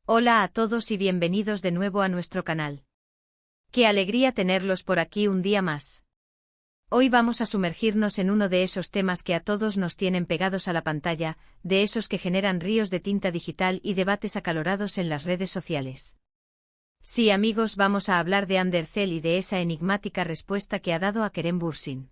Hola a todos y bienvenidos de nuevo a nuestro canal. Qué alegría tenerlos por aquí un día más. Hoy vamos a sumergirnos en uno de esos temas que a todos nos tienen pegados a la pantalla, de esos que generan ríos de tinta digital y debates acalorados en las redes sociales. Sí, amigos, vamos a hablar de Ander Zel y de esa enigmática respuesta que ha dado a Kerem Bürsin.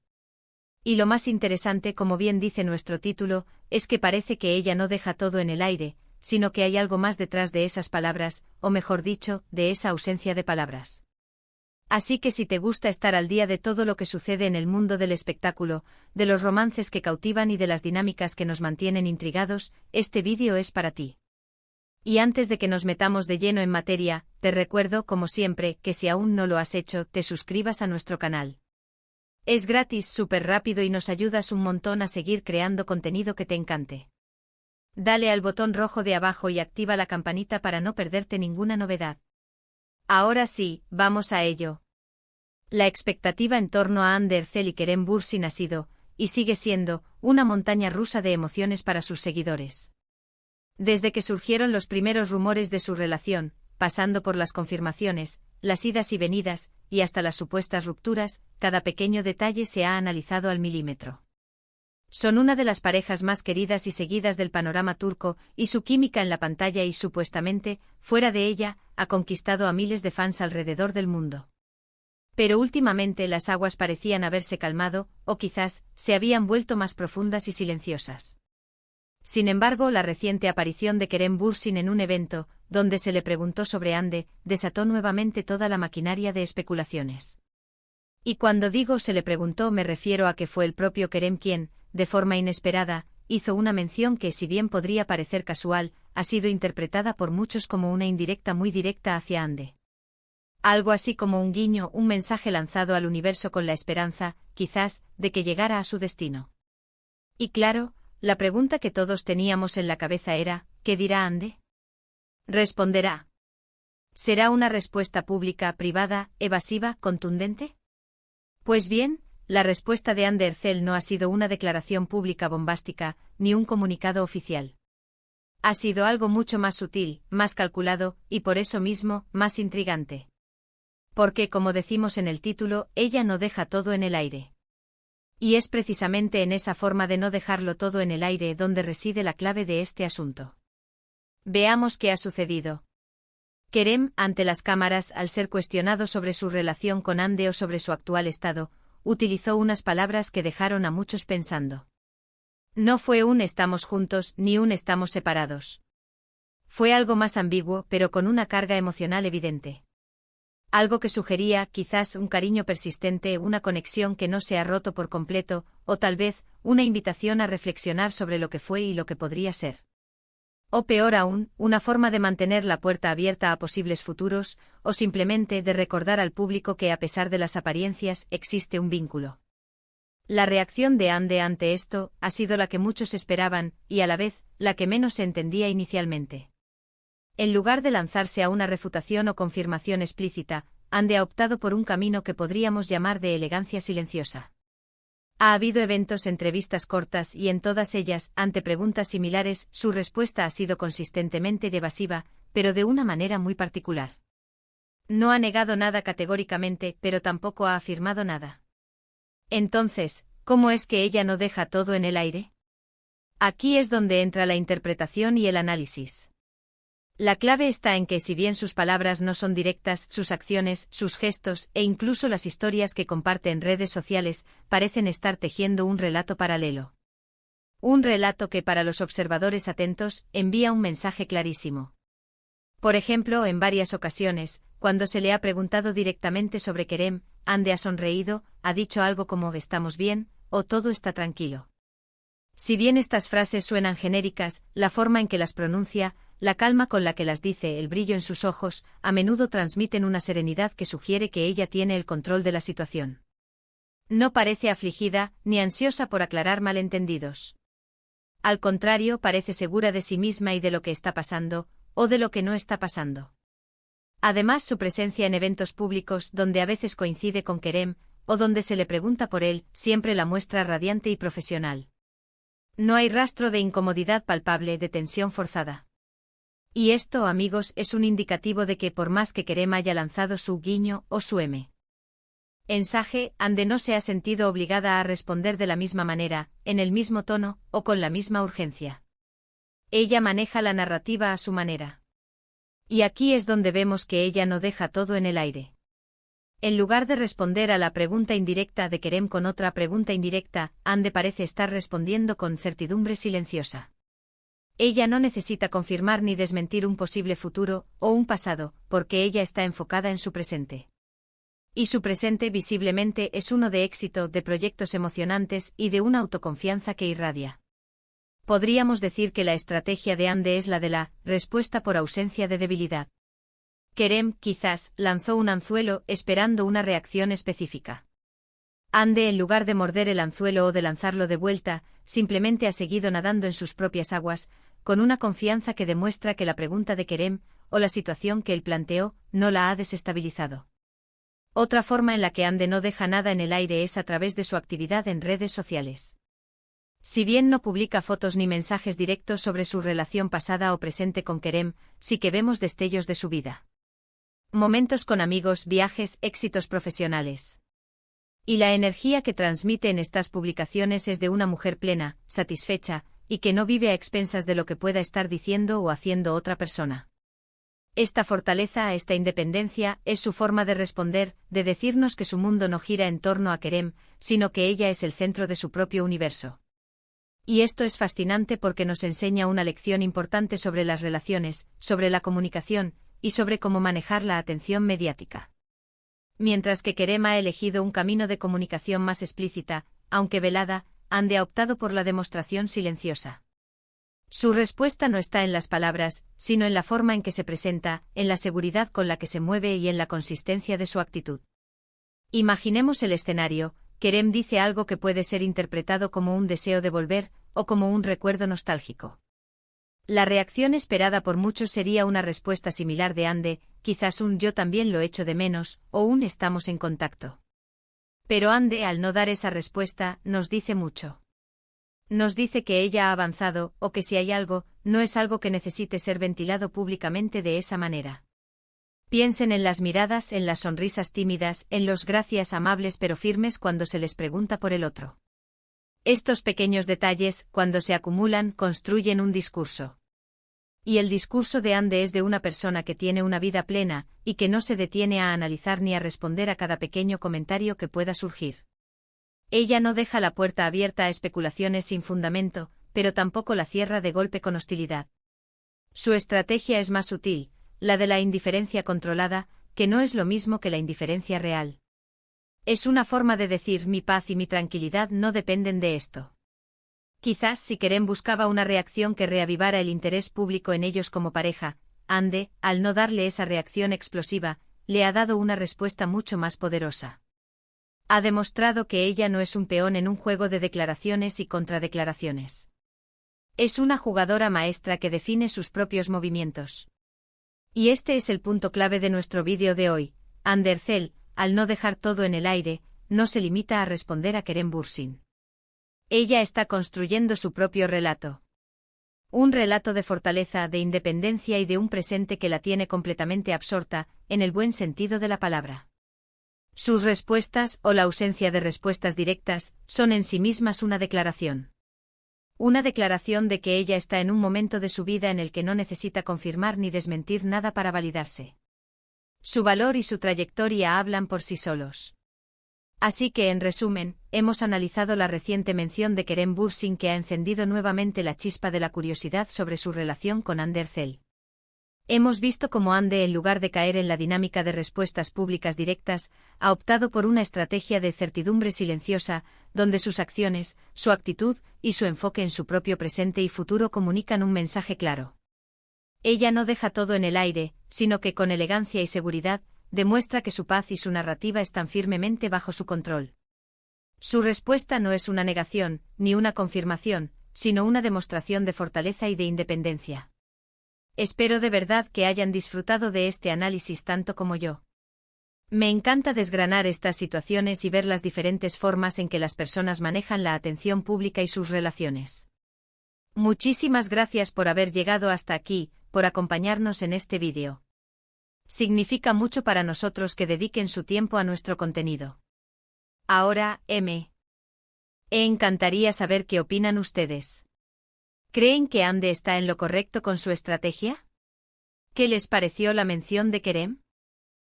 Y lo más interesante, como bien dice nuestro título, es que parece que ella no deja todo en el aire, sino que hay algo más detrás de esas palabras, o mejor dicho, de esa ausencia de palabras. Así que si te gusta estar al día de todo lo que sucede en el mundo del espectáculo, de los romances que cautivan y de las dinámicas que nos mantienen intrigados, este vídeo es para ti. Y antes de que nos metamos de lleno en materia, te recuerdo, como siempre, que si aún no lo has hecho, te suscribas a nuestro canal. Es gratis, súper rápido y nos ayudas un montón a seguir creando contenido que te encante. Dale al botón rojo de abajo y activa la campanita para no perderte ninguna novedad. Ahora sí, vamos a ello. La expectativa en torno a Ander Zel y Kerem Bürsin ha sido, y sigue siendo, una montaña rusa de emociones para sus seguidores. Desde que surgieron los primeros rumores de su relación, pasando por las confirmaciones, las idas y venidas, y hasta las supuestas rupturas, cada pequeño detalle se ha analizado al milímetro. Son una de las parejas más queridas y seguidas del panorama turco, y su química en la pantalla y supuestamente, fuera de ella, ha conquistado a miles de fans alrededor del mundo. Pero últimamente las aguas parecían haberse calmado, o quizás, se habían vuelto más profundas y silenciosas. Sin embargo, la reciente aparición de Kerem Bürsin en un evento, donde se le preguntó sobre Hande, desató nuevamente toda la maquinaria de especulaciones. Y cuando digo se le preguntó me refiero a que fue el propio Kerem quien, de forma inesperada, hizo una mención que si bien podría parecer casual, ha sido interpretada por muchos como una indirecta muy directa hacia Hande. Algo así como un guiño, un mensaje lanzado al universo con la esperanza, quizás, de que llegara a su destino. Y claro, la pregunta que todos teníamos en la cabeza era, ¿qué dirá Hande? ¿Responderá? ¿Será una respuesta pública, privada, evasiva, contundente? Pues bien, la respuesta de Ander Zel no ha sido una declaración pública bombástica, ni un comunicado oficial. Ha sido algo mucho más sutil, más calculado, y por eso mismo, más intrigante. Porque, como decimos en el título, ella no deja todo en el aire. Y es precisamente en esa forma de no dejarlo todo en el aire donde reside la clave de este asunto. Veamos qué ha sucedido. Kerem, ante las cámaras, al ser cuestionado sobre su relación con Hande o sobre su actual estado, utilizó unas palabras que dejaron a muchos pensando. No fue un estamos juntos ni un estamos separados. Fue algo más ambiguo, pero con una carga emocional evidente. Algo que sugería, quizás, un cariño persistente, una conexión que no se ha roto por completo, o tal vez, una invitación a reflexionar sobre lo que fue y lo que podría ser. O peor aún, una forma de mantener la puerta abierta a posibles futuros, o simplemente de recordar al público que a pesar de las apariencias, existe un vínculo. La reacción de Hande ante esto ha sido la que muchos esperaban, y a la vez, la que menos se entendía inicialmente. En lugar de lanzarse a una refutación o confirmación explícita, Hande ha optado por un camino que podríamos llamar de elegancia silenciosa. Ha habido eventos, entrevistas cortas y en todas ellas, ante preguntas similares, su respuesta ha sido consistentemente evasiva, pero de una manera muy particular. No ha negado nada categóricamente, pero tampoco ha afirmado nada. Entonces, ¿cómo es que ella no deja todo en el aire? Aquí es donde entra la interpretación y el análisis. La clave está en que si bien sus palabras no son directas, sus acciones, sus gestos e incluso las historias que comparte en redes sociales parecen estar tejiendo un relato paralelo. Un relato que para los observadores atentos envía un mensaje clarísimo. Por ejemplo, en varias ocasiones, cuando se le ha preguntado directamente sobre Kerem, Hande ha sonreído, ha dicho algo como «estamos bien» o «todo está tranquilo». Si bien estas frases suenan genéricas, la forma en que las pronuncia, la calma con la que las dice, el brillo en sus ojos, a menudo transmiten una serenidad que sugiere que ella tiene el control de la situación. No parece afligida, ni ansiosa por aclarar malentendidos. Al contrario, parece segura de sí misma y de lo que está pasando, o de lo que no está pasando. Además, su presencia en eventos públicos donde a veces coincide con Kerem, o donde se le pregunta por él, siempre la muestra radiante y profesional. No hay rastro de incomodidad palpable, de tensión forzada. Y esto, amigos, es un indicativo de que por más que Kerem haya lanzado su guiño o su mensaje, Ande no se ha sentido obligada a responder de la misma manera, en el mismo tono, o con la misma urgencia. Ella maneja la narrativa a su manera. Y aquí es donde vemos que ella no deja todo en el aire. En lugar de responder a la pregunta indirecta de Kerem con otra pregunta indirecta, Ande parece estar respondiendo con certidumbre silenciosa. Ella no necesita confirmar ni desmentir un posible futuro o un pasado, porque ella está enfocada en su presente. Y su presente visiblemente es uno de éxito, de proyectos emocionantes y de una autoconfianza que irradia. Podríamos decir que la estrategia de Ande es la de la respuesta por ausencia de debilidad. Kerem, quizás, lanzó un anzuelo esperando una reacción específica. Ande, en lugar de morder el anzuelo o de lanzarlo de vuelta, simplemente ha seguido nadando en sus propias aguas, con una confianza que demuestra que la pregunta de Kerem, o la situación que él planteó, no la ha desestabilizado. Otra forma en la que Ande no deja nada en el aire es a través de su actividad en redes sociales. Si bien no publica fotos ni mensajes directos sobre su relación pasada o presente con Kerem, sí que vemos destellos de su vida. Momentos con amigos, viajes, éxitos profesionales. Y la energía que transmite en estas publicaciones es de una mujer plena, satisfecha, y que no vive a expensas de lo que pueda estar diciendo o haciendo otra persona. Esta fortaleza, esta independencia, es su forma de responder, de decirnos que su mundo no gira en torno a Kerem, sino que ella es el centro de su propio universo. Y esto es fascinante porque nos enseña una lección importante sobre las relaciones, sobre la comunicación, y sobre cómo manejar la atención mediática. Mientras que Kerem ha elegido un camino de comunicación más explícita, aunque velada, Ande ha optado por la demostración silenciosa. Su respuesta no está en las palabras, sino en la forma en que se presenta, en la seguridad con la que se mueve y en la consistencia de su actitud. Imaginemos el escenario. Kerem dice algo que puede ser interpretado como un deseo de volver, o como un recuerdo nostálgico. La reacción esperada por muchos sería una respuesta similar de Ande, quizás un yo también lo echo de menos, o un estamos en contacto. Pero Ande, al no dar esa respuesta, nos dice mucho. Nos dice que ella ha avanzado, o que si hay algo, no es algo que necesite ser ventilado públicamente de esa manera. Piensen en las miradas, en las sonrisas tímidas, en los gracias amables pero firmes cuando se les pregunta por el otro. Estos pequeños detalles, cuando se acumulan, construyen un discurso. Y el discurso de Ande es de una persona que tiene una vida plena, y que no se detiene a analizar ni a responder a cada pequeño comentario que pueda surgir. Ella no deja la puerta abierta a especulaciones sin fundamento, pero tampoco la cierra de golpe con hostilidad. Su estrategia es más sutil, la de la indiferencia controlada, que no es lo mismo que la indiferencia real. Es una forma de decir mi paz y mi tranquilidad no dependen de esto. Quizás si Kerem buscaba una reacción que reavivara el interés público en ellos como pareja, Ande, al no darle esa reacción explosiva, le ha dado una respuesta mucho más poderosa. Ha demostrado que ella no es un peón en un juego de declaraciones y contradeclaraciones. Es una jugadora maestra que define sus propios movimientos. Y este es el punto clave de nuestro vídeo de hoy. Ande Erçel, al no dejar todo en el aire, no se limita a responder a Kerem Bürsin. Ella está construyendo su propio relato. Un relato de fortaleza, de independencia y de un presente que la tiene completamente absorta, en el buen sentido de la palabra. Sus respuestas, o la ausencia de respuestas directas, son en sí mismas una declaración. Una declaración de que ella está en un momento de su vida en el que no necesita confirmar ni desmentir nada para validarse. Su valor y su trayectoria hablan por sí solos. Así que, en resumen, hemos analizado la reciente mención de Kerem Bürsin que ha encendido nuevamente la chispa de la curiosidad sobre su relación con Ande Erçel. Hemos visto cómo Ande, en lugar de caer en la dinámica de respuestas públicas directas, ha optado por una estrategia de certidumbre silenciosa, donde sus acciones, su actitud y su enfoque en su propio presente y futuro comunican un mensaje claro. Ella no deja todo en el aire, sino que con elegancia y seguridad, demuestra que su paz y su narrativa están firmemente bajo su control. Su respuesta no es una negación, ni una confirmación, sino una demostración de fortaleza y de independencia. Espero de verdad que hayan disfrutado de este análisis tanto como yo. Me encanta desgranar estas situaciones y ver las diferentes formas en que las personas manejan la atención pública y sus relaciones. Muchísimas gracias por haber llegado hasta aquí. por acompañarnos en este vídeo. Significa mucho para nosotros que dediquen su tiempo a nuestro contenido. Ahora, encantaría saber qué opinan ustedes. ¿Creen que Ande está en lo correcto con su estrategia? ¿Qué les pareció la mención de Kerem?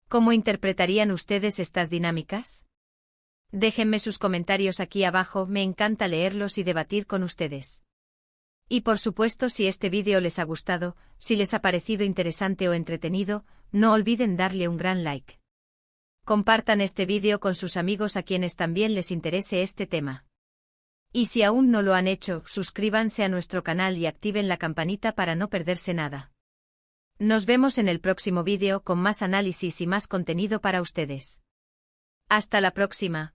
¿Cómo interpretarían ustedes estas dinámicas? Déjenme sus comentarios aquí abajo, me encanta leerlos y debatir con ustedes. Y por supuesto, si este vídeo les ha gustado, si les ha parecido interesante o entretenido, no olviden darle un gran like. Compartan este vídeo con sus amigos a quienes también les interese este tema. Y si aún no lo han hecho, suscríbanse a nuestro canal y activen la campanita para no perderse nada. Nos vemos en el próximo vídeo con más análisis y más contenido para ustedes. Hasta la próxima.